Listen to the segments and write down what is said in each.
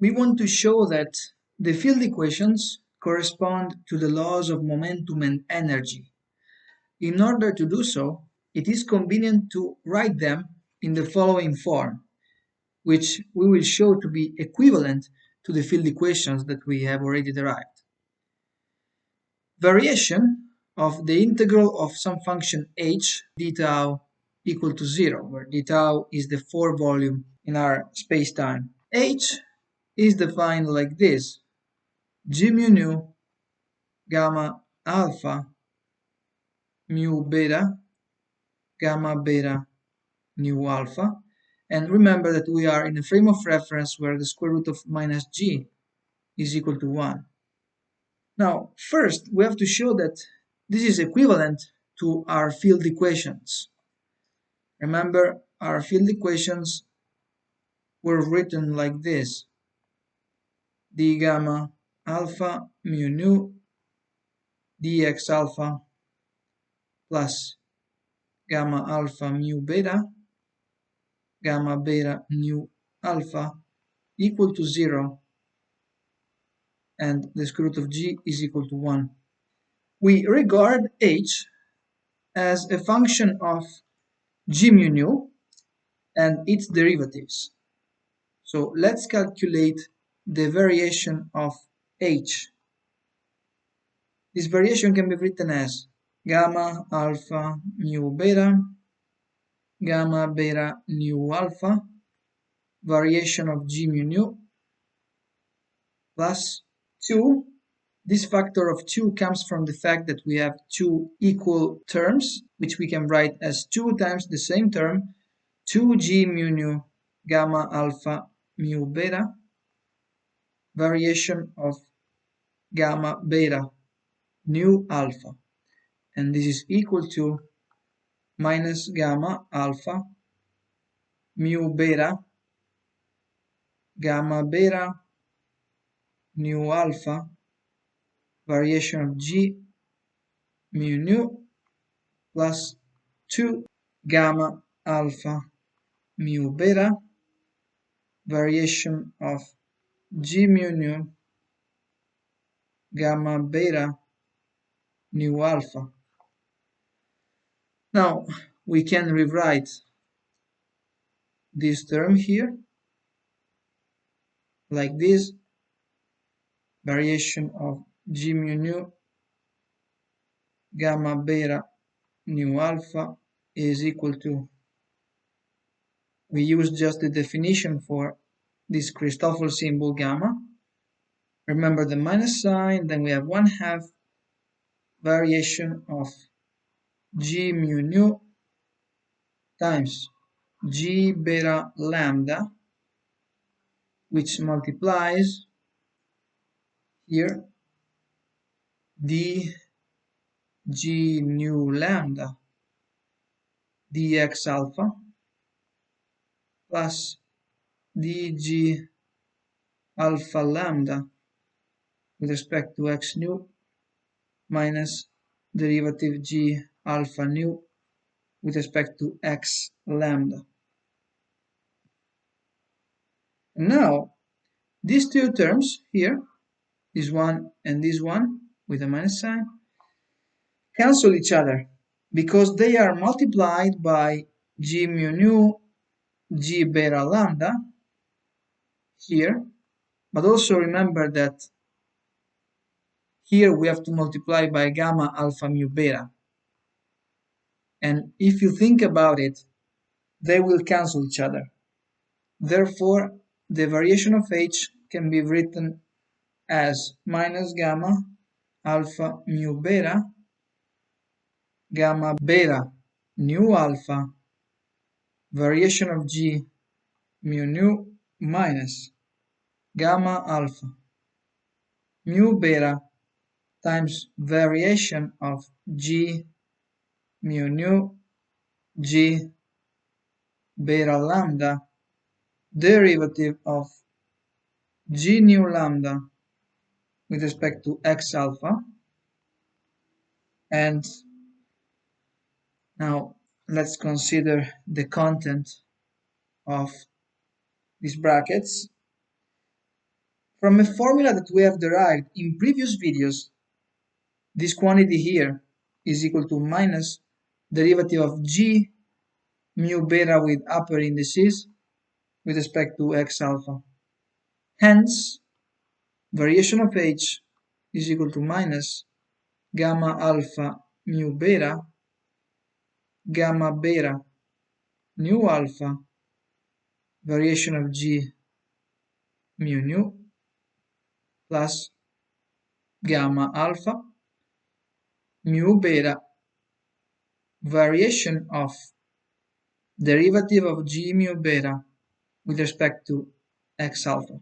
we want to show that the field equations correspond to the laws of momentum and energy. In order to do so, it is convenient to write them in the following form, which we will show to be equivalent to the field equations that we have already derived. Variation of the integral of some function h d tau equal to 0, where d tau is the 4 volume in our spacetime. H is defined like this: g mu nu gamma alpha mu beta gamma beta nu alpha. And remember that we are in a frame of reference where the square root of minus g is equal to 1. Now, first, we have to show that this is equivalent to our field equations. Remember, our field equations were written like this: d gamma alpha mu nu dx alpha plus gamma alpha mu beta gamma beta nu alpha equal to 0, and the square root of g is equal to 1. We regard h as a function of g mu nu and its derivatives. So let's calculate the variation of h. This variation can be written as gamma alpha mu beta gamma beta nu alpha variation of g mu nu plus 2. This factor of 2 comes from the fact that we have two equal terms, which we can write as 2 times the same term, 2g mu nu gamma alpha mu beta variation of gamma beta nu alpha, and this is equal to minus gamma alpha mu beta gamma beta nu alpha variation of g mu nu plus 2 gamma alpha mu beta variation of g mu nu gamma beta nu alpha. Now we can rewrite this term here like this: variation of g mu nu gamma beta nu alpha is equal to, we use just the definition for this Christoffel symbol gamma. Remember the minus sign, then we have 1/2 variation of g mu nu times g beta lambda, which multiplies here d g nu lambda dx alpha plus dg alpha lambda with respect to x nu minus derivative g alpha nu with respect to x lambda. And now these two terms here, this one and this one with a minus sign, cancel each other because they are multiplied by g mu nu g beta lambda here, but also remember that here we have to multiply by gamma alpha mu beta, and if you think about it, they will cancel each other. Therefore, the variation of h can be written as minus gamma alpha mu beta gamma beta nu alpha variation of g mu nu minus gamma alpha mu beta times variation of g mu nu g beta lambda derivative of g nu lambda with respect to x alpha. And now let's consider the content of these brackets. From a formula that we have derived in previous videos, this quantity here is equal to minus derivative of g mu beta with upper indices with respect to x alpha. Hence, variation of h is equal to minus gamma alpha mu beta, gamma beta nu alpha, variation of g mu nu plus gamma alpha mu beta, variation of derivative of g mu beta with respect to x alpha.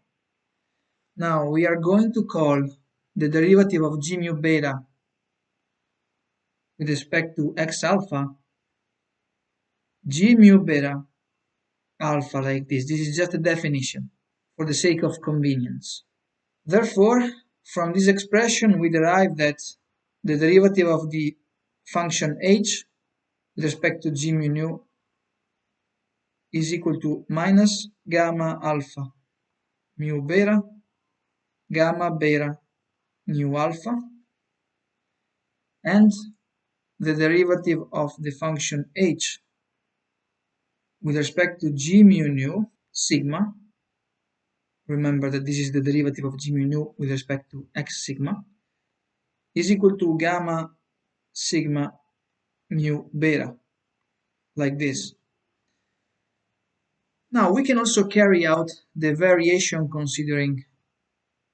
Now we are going to call the derivative of g mu beta with respect to x alpha g mu beta alpha like this. This is just a definition for the sake of convenience. Therefore, from this expression we derive that the derivative of the function h with respect to g mu nu is equal to minus gamma alpha mu beta, gamma beta nu alpha, and the derivative of the function h with respect to g mu nu sigma. Remember that this is the derivative of g mu nu with respect to x sigma, is equal to gamma sigma mu beta, like this. Now we can also carry out the variation considering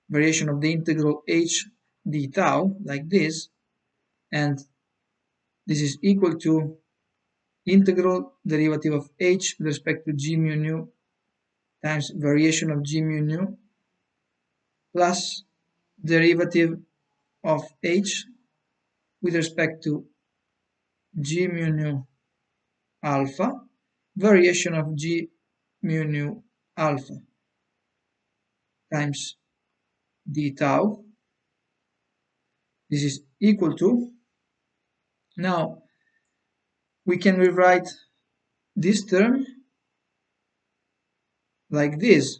variation of the integral h d tau, like this, and this is equal to integral derivative of h with respect to g mu nu times variation of g mu nu plus derivative of h with respect to g mu nu alpha, variation of g mu nu alpha times d tau. This is equal to, now we can rewrite this term like this,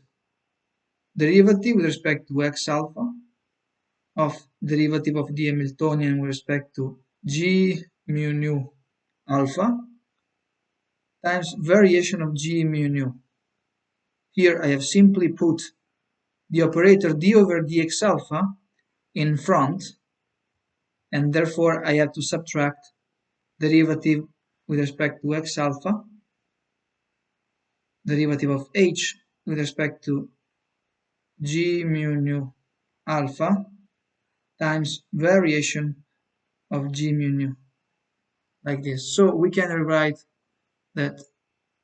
derivative with respect to x alpha of derivative of the Hamiltonian with respect to g mu nu alpha times variation of g mu nu. Here I have simply put the operator d over dx alpha in front, and therefore I have to subtract derivative with respect to x alpha, derivative of h with respect to g mu nu alpha times variation of g mu nu, like this. So we can rewrite that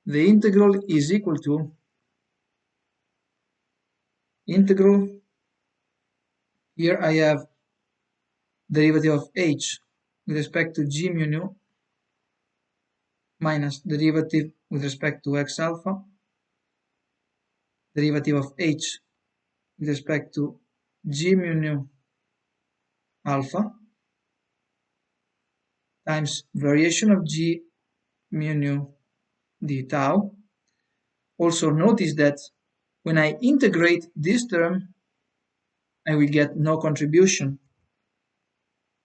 the integral is equal to integral, here I have derivative of h with respect to g mu nu minus derivative with respect to x alpha, derivative of h with respect to g mu nu alpha times variation of g mu nu d tau. Also notice that when I integrate this term, I will get no contribution,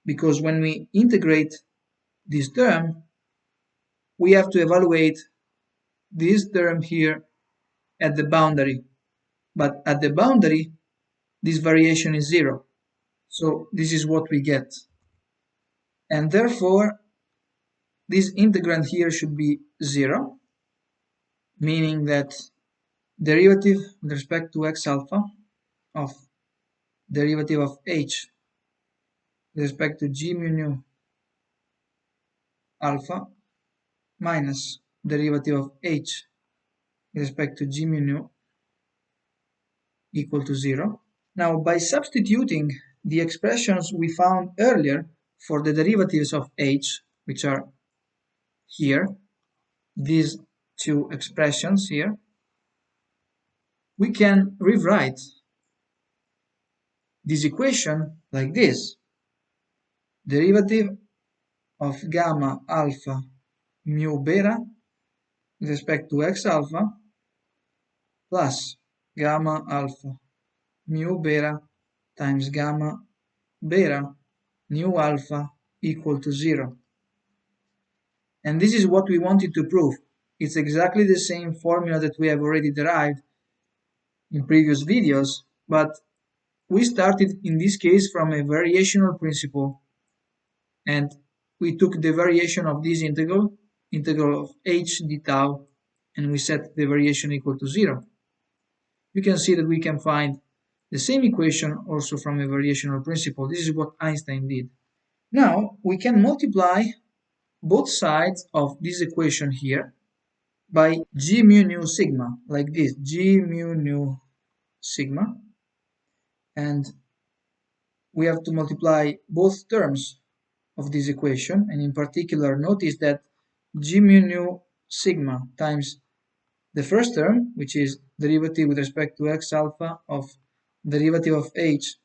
because when we integrate this term, we have to evaluate this term here at the boundary. But at the boundary, this variation is 0. So this is what we get. And therefore, this integrand here should be 0, meaning that derivative with respect to x alpha of derivative of h with respect to g mu nu alpha minus derivative of h with respect to g mu nu equal to 0. Now, by substituting the expressions we found earlier for the derivatives of h, which are here, these two expressions here, we can rewrite this equation like this: derivative of gamma alpha mu beta with respect to x alpha plus gamma alpha mu beta times gamma beta nu alpha equal to 0. And this is what we wanted to prove. It's exactly the same formula that we have already derived in previous videos, but we started in this case from a variational principle, and we took the variation of this integral of h d tau, and we set the variation equal to 0. You can see that we can find the same equation also from a variational principle. This is what Einstein did. Now we can multiply both sides of this equation here by g mu nu sigma, like this, g mu nu sigma, and we have to multiply both terms of this equation, and in particular notice that g mu nu sigma times the first term, which is derivative with respect to x alpha of derivative of h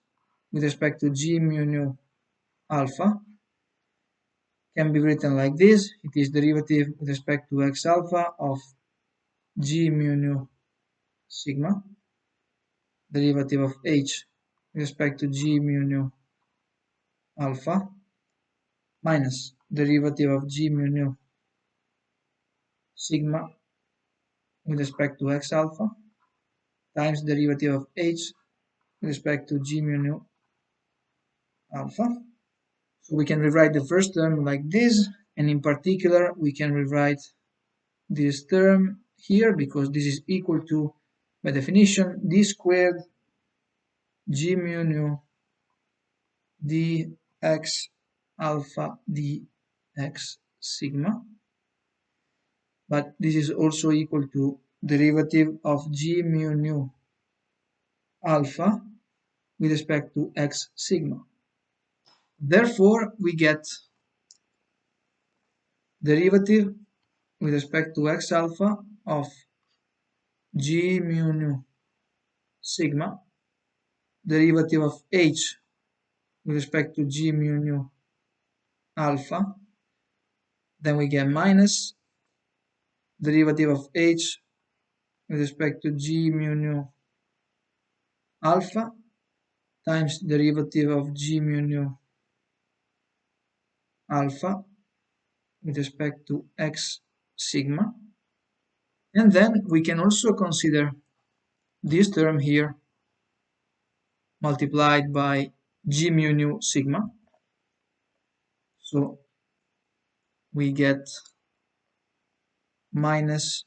with respect to g mu nu alpha, can be written like this. It is derivative with respect to x alpha of g mu nu sigma, derivative of h with respect to g mu nu alpha, minus derivative of g mu nu sigma with respect to x alpha times derivative of h with respect to g mu nu alpha. So we can rewrite the first term like this, and in particular we can rewrite this term here because this is equal to, by definition, d squared g mu nu dx alpha dx sigma, but this is also equal to derivative of g mu nu alpha with respect to x sigma. Therefore, we get derivative with respect to x alpha of g mu nu sigma, derivative of h with respect to g mu nu alpha, then we get minus derivative of h with respect to g mu nu alpha times derivative of g mu nu alpha with respect to x sigma. And then we can also consider this term here multiplied by g mu nu sigma. So we get minus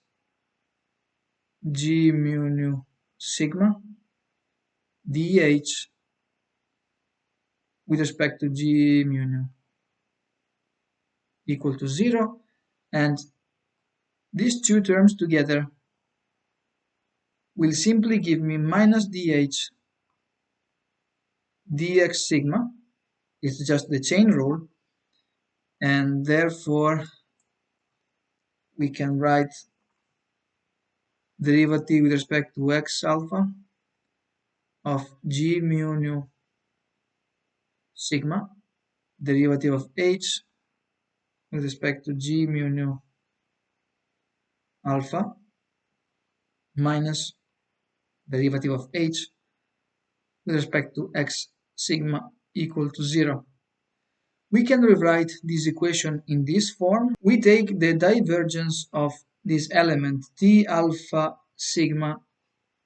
g mu nu sigma dh with respect to g mu nu equal to 0, and these two terms together will simply give me minus dh dx sigma. It's just the chain rule, and therefore we can write derivative with respect to x alpha of g mu nu sigma, derivative of h with respect to g mu nu alpha, minus derivative of h with respect to x sigma equal to 0. We can rewrite this equation in this form. We take the divergence of this element t alpha sigma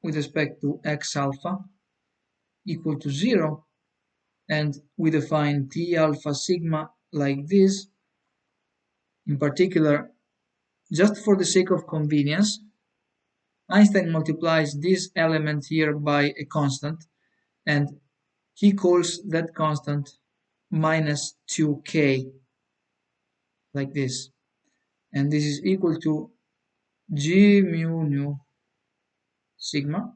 with respect to x alpha equal to 0, and we define t alpha sigma like this. In particular, just for the sake of convenience, Einstein multiplies this element here by a constant, and he calls that constant minus 2k, like this. And this is equal to g mu nu sigma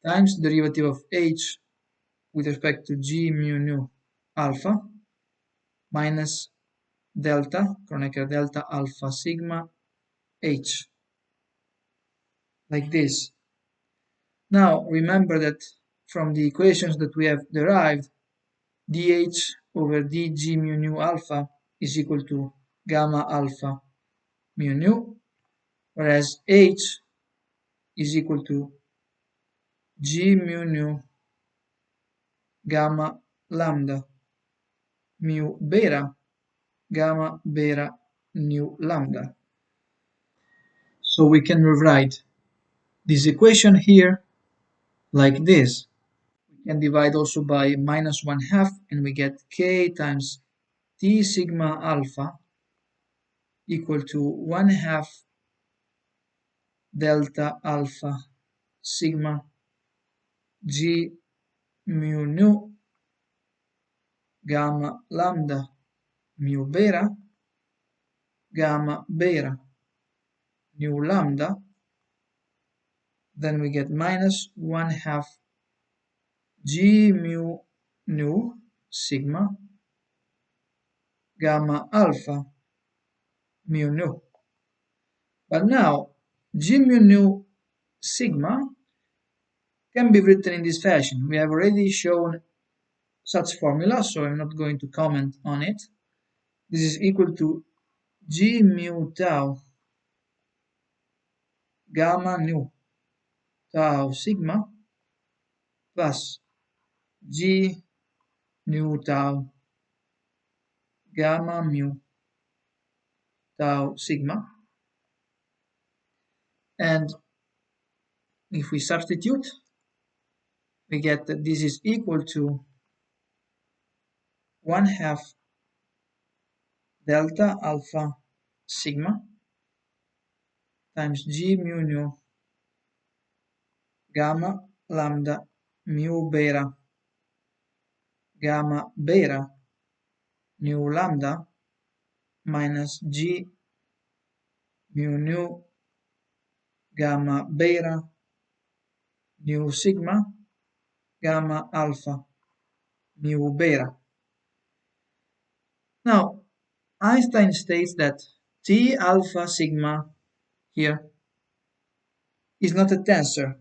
times derivative of h with respect to g mu nu alpha minus delta, Kronecker delta alpha sigma h, like this. Now remember that from the equations that we have derived, dh over dg mu nu alpha is equal to gamma alpha mu nu, whereas h is equal to G mu nu gamma lambda mu beta gamma beta nu lambda. So we can rewrite this equation here like this. We can divide also by -1/2 and we get k times t sigma alpha equal to 1/2 delta alpha sigma g mu nu gamma lambda mu beta gamma beta nu lambda. Then we get -1/2 g mu nu sigma gamma alpha mu nu. But now g mu nu sigma can be written in this fashion. We have already shown such formula, so I'm not going to comment on it. This is equal to g mu tau gamma nu tau sigma plus g nu tau gamma mu tau sigma. And if we substitute, we get that this is equal to 1/2 delta alpha sigma times g mu nu gamma lambda mu beta gamma beta nu lambda minus g mu nu gamma beta nu sigma gamma alpha mu beta. Now, Einstein states that T alpha sigma here is not a tensor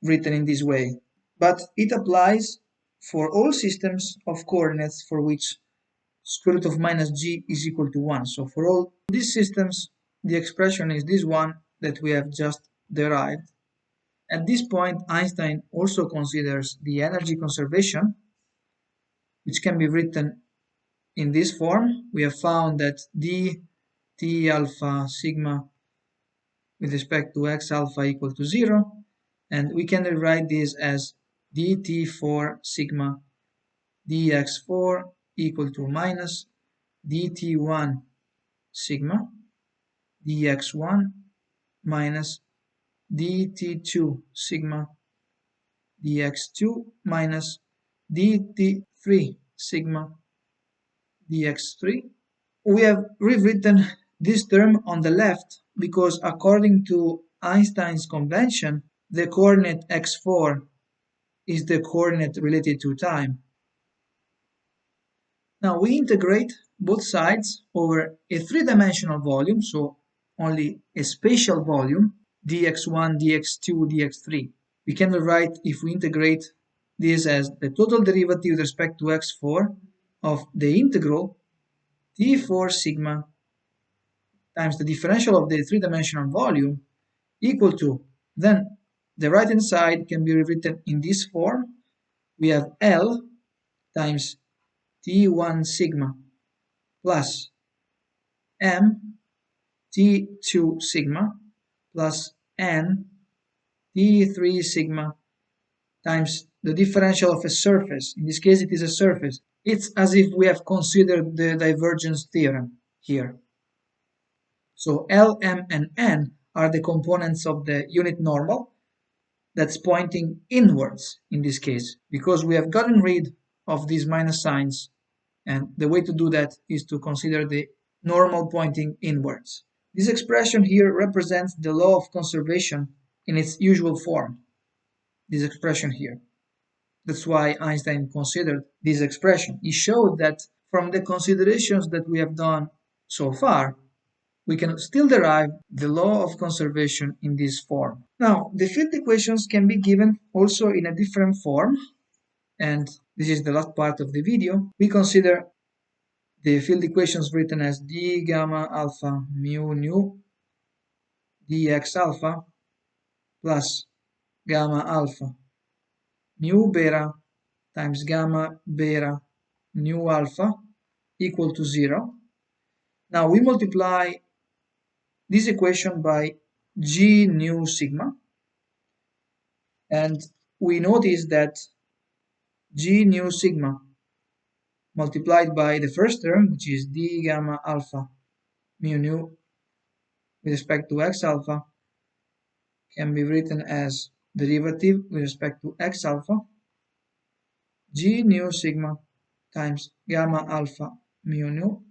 written in this way, but it applies for all systems of coordinates for which square root of minus g is equal to 1. So for all these systems, the expression is this one that we have just derived. At this point, Einstein also considers the energy conservation, which can be written in this form. We have found that d t alpha sigma with respect to x alpha equal to 0, and we can rewrite this as dt4 sigma dx4 equal to minus dt1 sigma dx1 minus dt2 sigma dx2 minus dt3 sigma dx3. We have rewritten this term on the left because according to Einstein's convention, the coordinate x4 is the coordinate related to time. Now we integrate both sides over a three-dimensional volume, so only a spatial volume, dx1, dx2, dx3. We can write, if we integrate this as the total derivative with respect to x4 of the integral t4 sigma times the differential of the three-dimensional volume equal to, then the right hand side can be rewritten in this form. We have L times T1 sigma plus M T2 sigma plus N T3 sigma times the differential of a surface. In this case, it is a surface. It's as if we have considered the divergence theorem here. So L, M, and N are the components of the unit normal that's pointing inwards in this case, because we have gotten rid of these minus signs, and the way to do that is to consider the normal pointing inwards. This expression here represents the law of conservation in its usual form, this expression here. That's why Einstein considered this expression. He showed that from the considerations that we have done so far, we can still derive the law of conservation in this form. Now, the field equations can be given also in a different form, and this is the last part of the video. We consider the field equations written as d gamma alpha mu nu dx alpha plus gamma alpha mu beta times gamma beta nu alpha equal to 0. Now we multiply this equation by g nu sigma, and we notice that g nu sigma multiplied by the first term, which is d gamma alpha mu nu with respect to x alpha, can be written as derivative with respect to x alpha g nu sigma times gamma alpha mu nu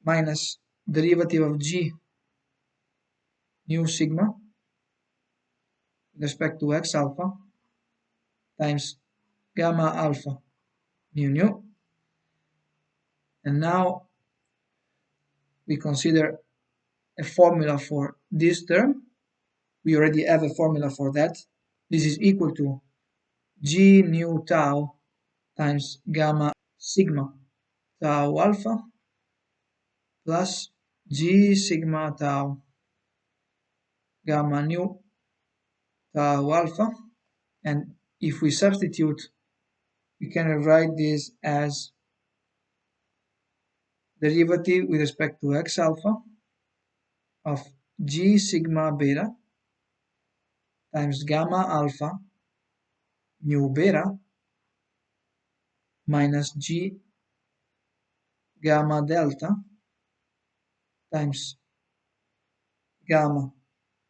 minus derivative of g nu sigma with respect to x alpha times gamma alpha mu nu. And now we consider a formula for this term. We already have a formula for that. This is equal to g nu tau times gamma sigma tau alpha plus g sigma tau gamma nu tau alpha. And if we substitute, we can write this as derivative with respect to x alpha of g sigma beta times gamma alpha mu beta minus g gamma delta times gamma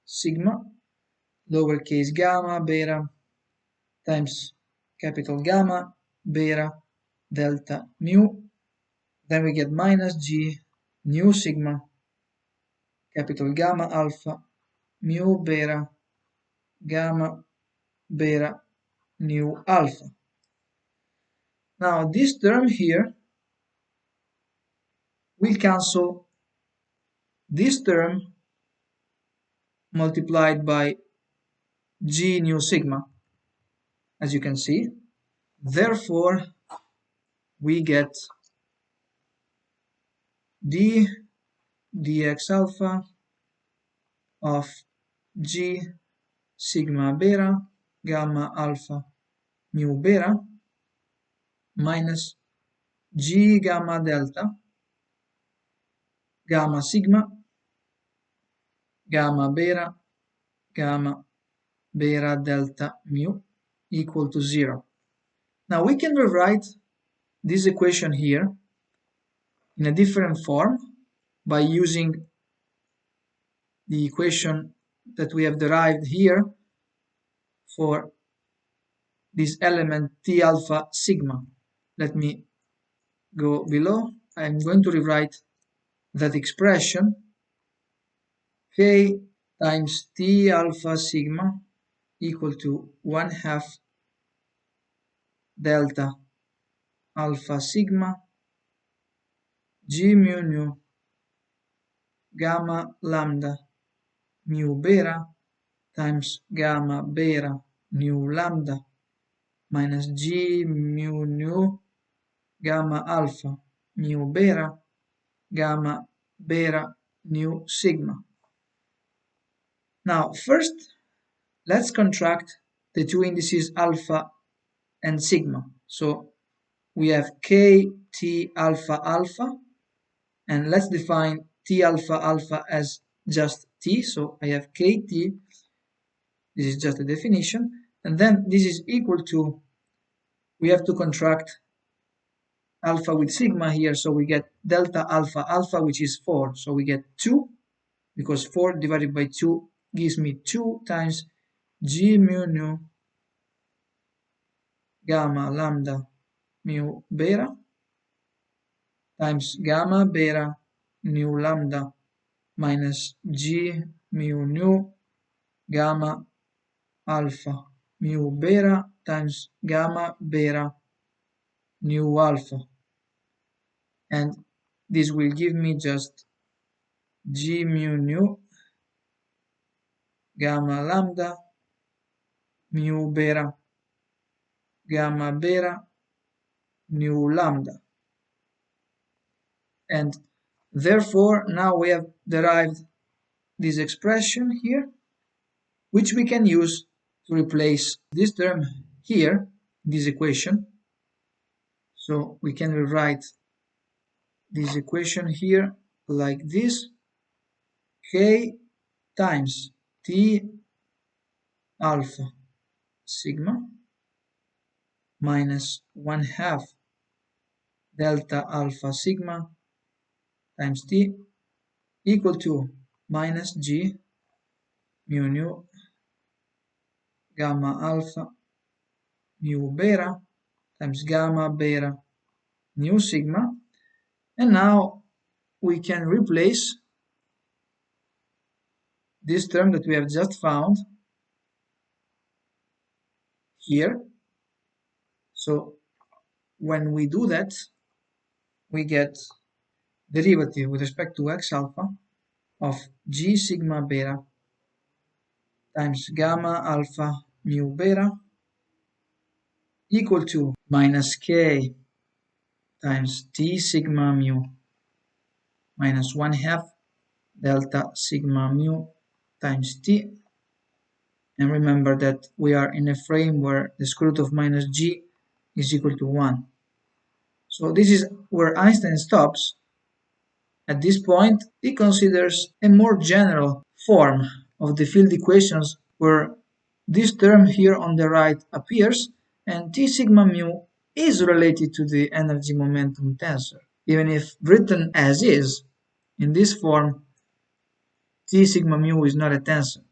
sigma lowercase gamma beta times capital gamma beta delta mu. Then we get minus g nu sigma capital gamma alpha mu beta gamma beta nu alpha. Now this term here will cancel this term multiplied by g nu sigma, as you can see. Therefore we get d dx alpha of g sigma beta gamma alpha mu beta minus g gamma delta gamma sigma gamma beta gamma beta delta mu equal to 0. Now we can rewrite this equation here in a different form by using the equation that we have derived here for this element t alpha sigma. Let me go below. I'm going to rewrite that expression k times t alpha sigma equal to 1/2 delta alpha sigma g mu nu gamma lambda mu beta times gamma beta nu lambda minus g mu nu gamma alpha mu beta gamma beta nu sigma. Now first let's contract the two indices alpha and sigma. So we have k t alpha alpha, and let's define t alpha alpha as just t. So I have kt, this is just a definition, and then this is equal to, we have to contract alpha with sigma here, so we get delta alpha alpha, which is 4. So we get 2, because 4 divided by 2 gives me 2 times g mu nu gamma lambda mu beta times gamma beta nu lambda minus g mu nu gamma alpha mu beta times gamma beta nu alpha, and this will give me just g mu nu gamma lambda mu beta gamma beta nu lambda. And therefore now we have derived this expression here, which we can use to replace this term here in this equation. So we can rewrite this equation here like this: k times t alpha sigma minus 1/2 delta alpha sigma times t equal to minus g mu nu gamma alpha mu beta times gamma beta nu sigma. And now we can replace this term that we have just found here. So when we do that, we get derivative with respect to x alpha of g sigma beta times gamma alpha mu beta equal to minus k times t sigma mu minus 1/2 delta sigma mu times t. And remember that we are in a frame where the square root of minus g is equal to 1. So this is where Einstein stops. At this point, he considers a more general form of the field equations where this term here on the right appears and t sigma mu is related to the energy momentum tensor. Even if written as is, in this form, t sigma mu is not a tensor.